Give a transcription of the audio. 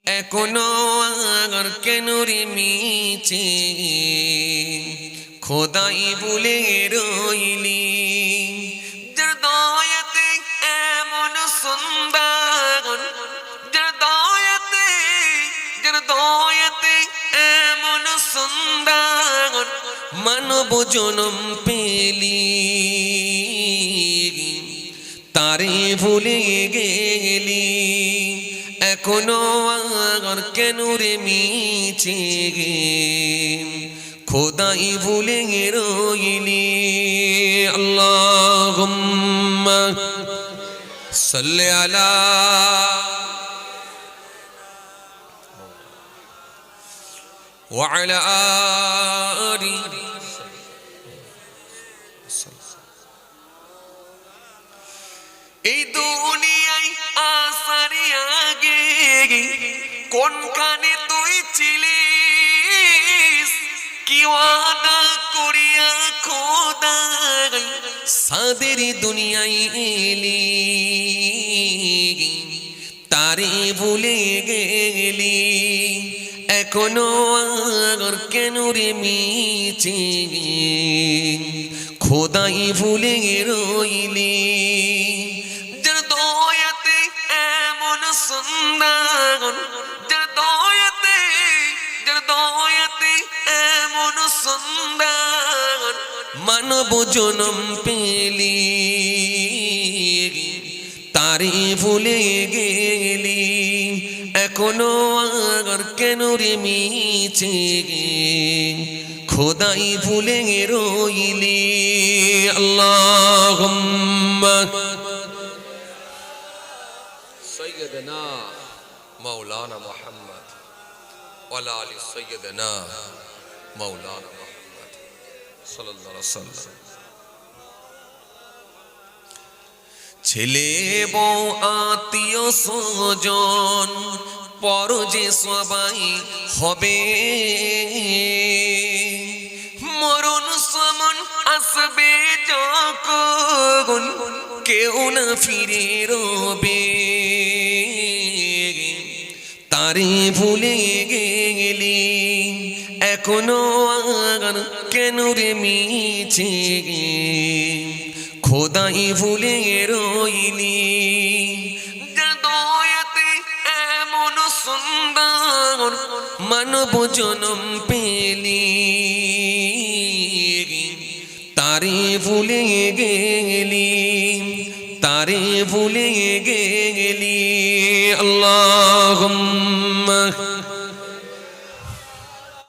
এখনো আর কেন রে মিছে খোদাই ভুলে রইলি যার দয়াতে এমন সুন্দর যার দয়াতে এমন সুন্দর মানব জনম পেলি তারে ভুলে গেলি এখনো আর কেন রে মিছে খোদাই ভুলে রইলি আল্লাহুম্মা সাল্লি আলা ওয়া আলা আলি এই দুনিয়ায় আসার আগে কোনখানে তুই ছিলিস কি ওয়াদা করিয়া খোদা সাদের দুনিয়ায় এলি তারে ভুলে গেলি এখনো আর কেন রে মিছে খোদাই ভুলে রইলি যার দয়াতে এমন সুন্দর যার দয়াতে এমন সুন্দর মানব জনম পেলি তারে ভুলে গেলি এখনো আর কেন রে মিছে খোদাই ভুলে রইলি আল্লাহুম্মা সাইয়্যিদানা মাওলানা মুহাম্মদ ওয়া আলা আলি সাইয়্যিদানা মাওলানা মুহাম্মদ সাল্লাল্লাহু আলাইহি ওয়াসাল্লাম ছেলে বউ আত্মীয় স্বজন পর যে সবাই হবে মরণ সমন আসবে যখন কেউ না ফিরে রবে তারে ভুলে গেলি এখনো আর কেন রে মিছে খোদাই ভুলে রইলি যার দয়াতে এমন সুন্দর মানব জনম পেলি তারে ভুলে গেলি তারে ভুলে গেলি আল্লাহুম্মা